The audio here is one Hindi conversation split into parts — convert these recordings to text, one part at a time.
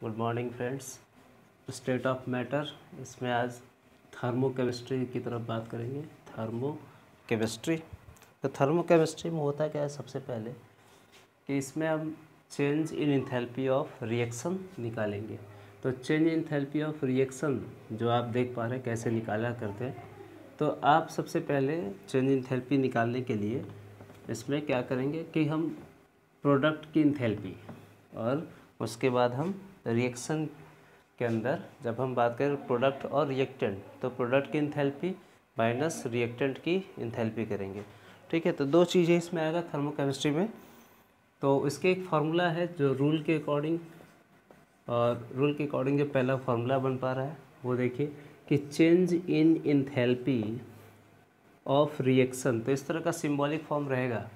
Good morning friends. State of matter, इसमें आज थर्मोकेमिस्ट्री की तरफ बात करेंगे। थर्मोकेमिस्ट्री, तो थर्मोकेमिस्ट्री में होता क्या है, सबसे पहले कि इसमें हम change in enthalpy of reaction निकालेंगे। तो change in enthalpy of reaction जो आप देख पा रहे हैं कैसे निकाला करते हैं, तो आप सबसे पहले चेंज इन इंथैल्पी निकालने के लिए इसमें क्या करेंगे कि हम प्रोडक्ट की इंथैल्पी और उसके बाद हम रिएक्शन के अंदर जब हम बात करें प्रोडक्ट और रिएक्टेंट, तो प्रोडक्ट की इंथैल्पी माइनस रिएक्टेंट की इंथैल्पी करेंगे। ठीक है, तो दो चीज़ें इसमें आएगा थर्मोकेमिस्ट्री में। तो इसके एक फार्मूला है जो रूल के अकॉर्डिंग, और रूल के अकॉर्डिंग जो पहला फार्मूला बन पा रहा है वो देखिए कि change in enthalpy of reaction, तो इस तरह का सिंबॉलिक फॉर्म रहेगा।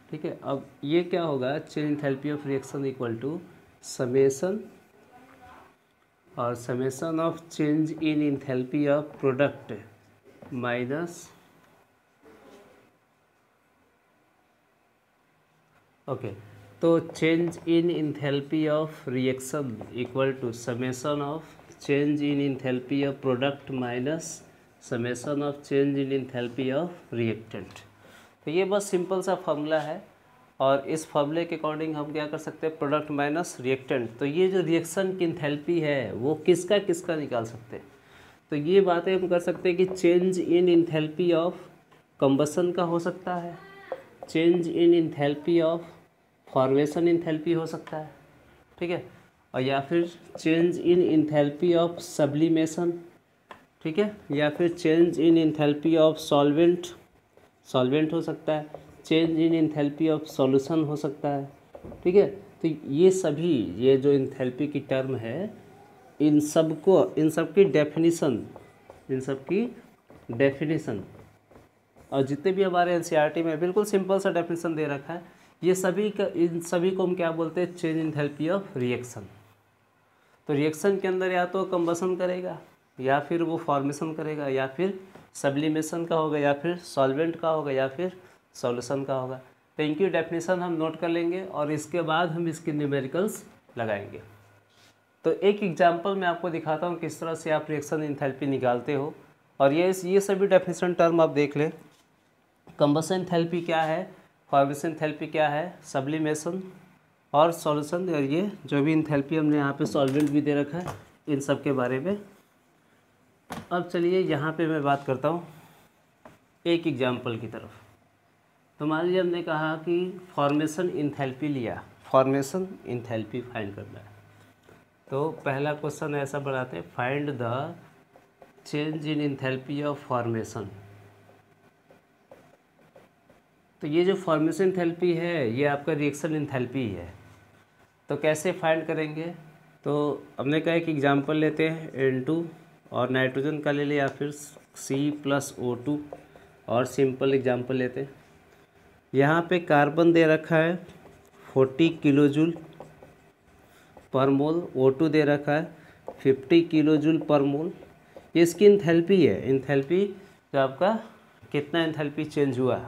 ठीक है, अब ये क्या होगा, change enthalpy of reaction equal to summation और summation of change in enthalpy of product minus तो change in enthalpy of reaction equal to summation of change in enthalpy of product minus summation of change in enthalpy of reactant. तो ये बस सिंपल सा फॉर्मूला है, और इस फॉर्मूले के अकॉर्डिंग हम क्या कर सकते हैं, प्रोडक्ट माइनस रिएक्टेंट। तो ये जो रिएक्शन की इंथैल्पी है वो किसका किसका निकाल सकते हैं। तो ये बातें हम कर सकते हैं कि change in enthalpy of combustion का हो सकता है, change in enthalpy of formation enthalpy हो सकता है। ठीक है, और या फिर change in enthalpy of sublimation, ठीक है, या फिर change in enthalpy of solvent हो सकता है, change in enthalpy of solution हो सकता है। ठीक है, तो ये जो इंथैल्पी की टर्म है, इन सब की डेफिनेशन और जितने भी हमारे एनसीईआरटी में बिल्कुल सिंपल सा डेफिनेशन दे रखा है, इन सभी को हम क्या बोलते हैं, चेंज इंथैल्पी ऑफ रिएक्शन। तो रिएक्शन के अंदर या तो कंबसन करेगा, या फिर वो फॉर्मेशन करेगा, या फिर सब्लिमेशन का होगा, या फिर सॉल्वेंट का होगा, या फिर सॉल्यूशन का होगा। तो इनकी डेफिनेशन हम नोट कर लेंगे और इसके बाद हम इसके न्यूमेरिकल्स लगाएंगे। तो एक एग्जांपल मैं आपको दिखाता हूँ किस तरह से आप रिएक्शन इंथैल्पी निकालते हो, और ये सभी डेफिनेशन टर्म आप देख लें। कंबसन इंथैल्पी क्या है, फॉर्मेशन इंथैल्पी क्या है, सब्लिमेशन और सॉल्यूशन, और ये जो भी इंथैल्पी हमने यहाँ पे सॉल्वेंट भी दे रखा है, इन सब के बारे में। अब चलिए यहाँ पे मैं बात करता हूँ एक एग्जांपल की तरफ। तो मान लीजिए हमने कहा कि फॉर्मेशन इंथैल्पी लिया, फॉर्मेशन इंथैल्पी फाइंड करना है। तो पहला क्वेश्चन ऐसा बनाते हैं, find the change in enthalpy of formation. तो ये जो फॉर्मेशन इंथैल्पी है ये आपका रिएक्शन इंथैल्पी है। तो कैसे फाइंड करेंगे, तो हमने कहा कि एग्जांपल लेते हैं N2 और नाइट्रोजन का ले लें, या फिर C+O2, और सिंपल एग्जांपल लेते हैं। यहाँ पे कार्बन दे रखा है 40 किलो जूल पर मोल, O2 दे रखा है 50 किलो जूल पर मोल। ये इसकी इंथैल्पी है, इंथैल्पी जो आपका कितना इंथैल्पी चेंज हुआ।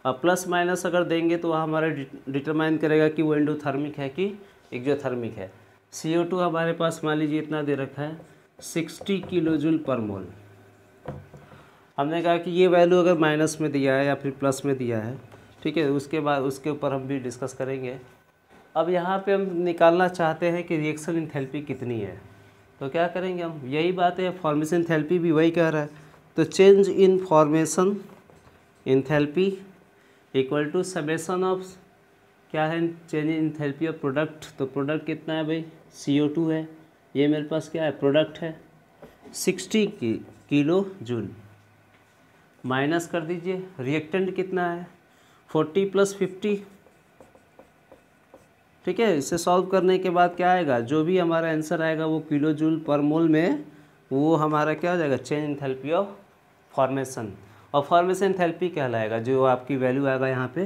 अब प्लस माइनस अगर देंगे तो वह हमारा डिटरमाइन करेगा कि वो एंडोथर्मिक है कि एक्सोथर्मिक है। CO2 हमारे पास मान लीजिए इतना दे रखा है 60 किलो जूल पर मोल। हमने कहा कि ये वैल्यू अगर माइनस में दिया है या फिर प्लस में दिया है, ठीक है, उसके बाद उसके ऊपर हम भी डिस्कस करेंगे। अब यहाँ पे हम निकालना चाहते हैं कि रिएक्शन इंथैल्पी कितनी है। तो क्या करेंगे हम, यही बात है, फॉर्मेशन इंथैल्पी भी वही कह रहा है। तो change in formation enthalpy equal to summation of क्या है, change in enthalpy of product. तो प्रोडक्ट कितना है भाई, CO2 है, ये मेरे पास क्या है, प्रोडक्ट है 60 किलो जूल, माइनस कर दीजिए रिएक्टेंट कितना है 40 + 50। ठीक है, इसे सॉल्व करने के बाद क्या आएगा, जो भी हमारा आंसर आएगा वो किलो जूल पर मोल में, वो हमारा क्या हो जाएगा, चेंज इंथैल्पी ऑफ फॉर्मेशन। और फॉर्मेशन इंथैल्पी कहलाएगा, जो आपकी वैल्यू आएगा यहाँ पे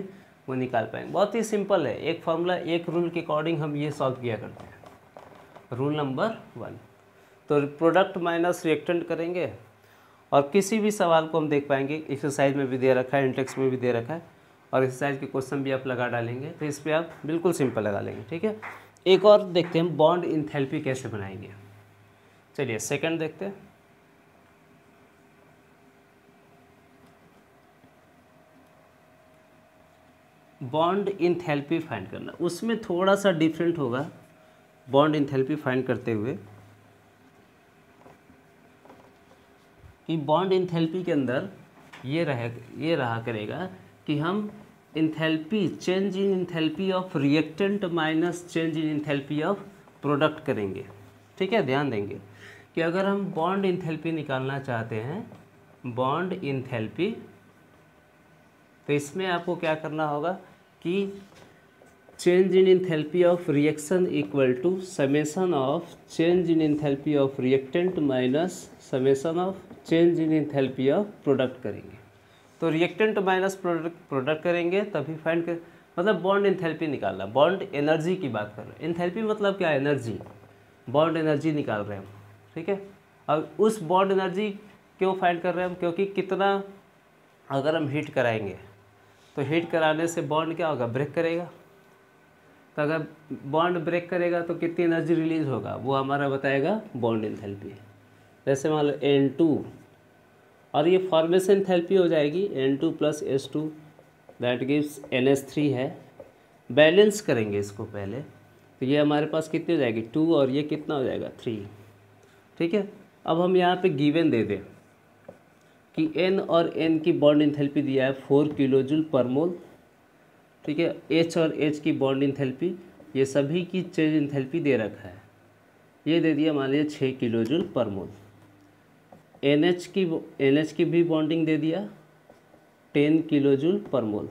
वो निकाल पाएंगे। बहुत ही सिंपल है, एक फार्मूला एक रूल के अकॉर्डिंग हम ये सॉल्व किया करते हैं। रूल नंबर 1, तो प्रोडक्ट माइनस रिएक्टेंट करेंगे, और किसी भी सवाल को हम देख पाएंगे, एक्सरसाइज में भी दे रखा है, इंडेक्स में भी दे रखा है, और एक्सरसाइज के क्वेश्चन भी आप लगा डालेंगे, तो इस पर आप बिल्कुल सिंपल लगा लेंगे। ठीक है, एक और देखते हैं बॉन्ड इंथैल्पी कैसे बनाएंगे। चलिए सेकंड देखते हैं। बॉन्ड इंथैल्पी फाइंड करना, उसमें थोड़ा सा डिफरेंट होगा बॉन्ड इंथैल्पी फाइंड करते हुए कि बॉन्ड इंथैल्पी के अंदर ये रहा करेगा कि हम enthalpy, change in enthalpy of reactant minus change in enthalpy of product करेंगे। ठीक है, ध्यान देंगे कि अगर हम बॉन्ड इंथैल्पी निकालना चाहते हैं, बॉन्ड इंथैल्पी, तो इसमें आपको क्या करना होगा कि change in enthalpy of reaction equal to summation of change in enthalpy of reactant minus summation of change in enthalpy of product करेंगे। तो रिएक्टेंट माइनस प्रोडक्ट करेंगे तभी फाइंड कर, मतलब बॉन्ड इंथैल्पी निकालना। बॉन्ड एनर्जी की बात कर रहे हैं, इंथैल्पी मतलब क्या है, एनर्जी, बॉन्ड एनर्जी निकाल रहे हैं हम। ठीक है, अब उस बॉन्ड एनर्जी क्यों फाइंड कर रहे हैं हम, क्योंकि कितना अगर हम हीट कराएंगे तो हीट कराने से बॉन्ड क्या होगा, ब्रेक करेगा। तो अगर बॉन्ड ब्रेक करेगा तो कितनी एनर्जी रिलीज होगा, वो हमारा बताएगा बॉन्ड इंथैल्पी। जैसे मान लो N2 और ये फॉर्मेशन इंथैल्पी हो जाएगी N2 plus H2 that gives NH3 है। बैलेंस करेंगे इसको पहले, तो ये हमारे पास कितनी हो जाएगी 2 और ये कितना हो जाएगा 3। ठीक है, अब हम यहाँ पे गिवन दे दें कि N और N की बॉन्ड इंथैल्पी दिया है 4 किलोजूल पर मोल। ठीक है, H और H की बॉन्ड इंथैल्पी, ये सभी की चेंज इंथैल्पी दे रखा है, ये दे दिया मान लीजिए 6 किलोजूल पर मोल। NH की भी बॉन्डिंग दे दिया 10 किलोजूल पर मोल।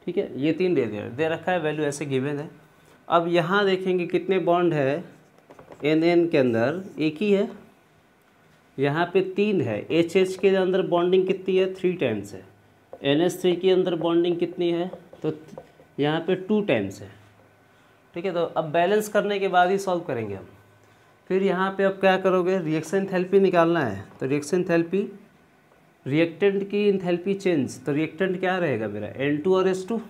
ठीक है, ये 3 दे रखा है, वैल्यू ऐसे गिवन है। अब यहाँ देखेंगे कितने बॉन्ड है, NN के अंदर एक ही है, यहाँ पे 3 है। HH के अंदर बॉन्डिंग कितनी है, 3 टाइम्स है। NH3 के अंदर बॉन्डिंग कितनी है, तो यहाँ पे 2 टाइम्स है। ठीक है, तो अब बैलेंस करने के बाद ही सॉल्व करेंगे हम। फिर यहाँ पे अब क्या करोगे, रिएक्शन इंथैल्पी निकालना है, तो रिएक्शन इंथैल्पी, रिएक्टेंट की इंथैल्पी चेंज, तो रिएक्टेंट क्या रहेगा मेरा N2 और H2,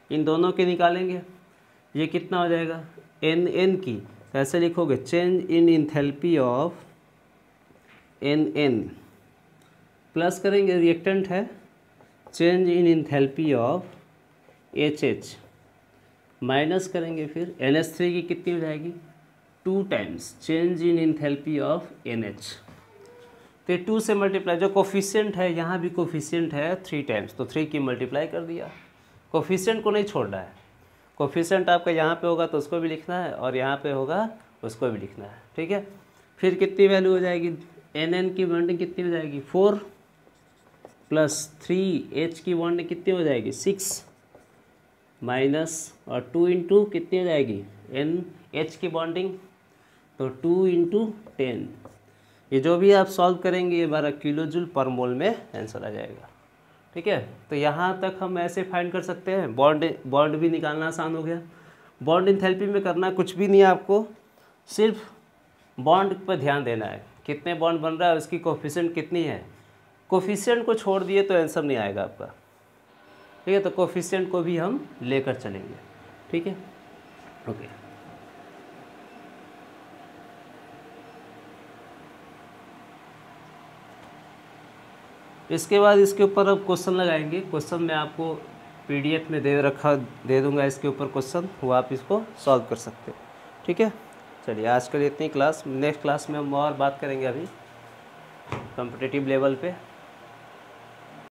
इन दोनों के निकालेंगे। ये कितना हो जाएगा NN की, तो ऐसे लिखोगे change in enthalpy of NN, plus करेंगे रिएक्टेंट है change in enthalpy of HH, minus करेंगे फिर NH3 की कितनी हो जाएगी 2 times change in enthalpy of NH। तो 2 से मल्टीप्लाई, जो कोफिशिएंट है यहाँ भी कोफिशिएंट है 3 टाइम्स, तो 3 की मल्टीप्लाई कर दिया। कोफिशिएंट को नहीं छोड़ना है, कोफिशिएंट आपका यहाँ पे होगा तो उसको भी लिखना है और यहाँ पे होगा उसको भी लिखना है। ठीक है, फिर कितनी वैल्यू हो जाएगी, NN की बॉन्डिंग कितनी हो जाएगी 4 प्लस 3H की बॉन्डिंग कितनी हो जाएगी 6 माइनस और 2 इंटू कितनी हो जाएगी NH की बॉन्डिंग, तो 2 इंटू 10। ये जो भी आप सॉल्व करेंगे ये 12 किलोजूल पर मोल में आंसर आ जाएगा। ठीक है, तो यहाँ तक हम ऐसे फाइंड कर सकते हैं। बॉन्ड भी निकालना आसान हो गया। बॉन्ड इंथैल्पी में करना कुछ भी नहीं है, आपको सिर्फ बॉन्ड पर ध्यान देना है, कितने बॉन्ड बन रहा है, उसकी कोफिशिएंट कितनी है। कोफिशिएंट को छोड़ दिए तो आंसर नहीं आएगा आपका। ठीक है, तो कोफिशिएंट को भी हम लेकर चलेंगे। ठीक है, ओके। इसके बाद इसके ऊपर अब क्वेश्चन लगाएंगे। क्वेश्चन मैं आपको PDF में दे दूंगा, इसके ऊपर क्वेश्चन, वो आप इसको सॉल्व कर सकते हो। ठीक है, चलिए आज के लिए इतनी क्लास, नेक्स्ट क्लास में हम और बात करेंगे अभी कॉम्पिटिटिव लेवल पे।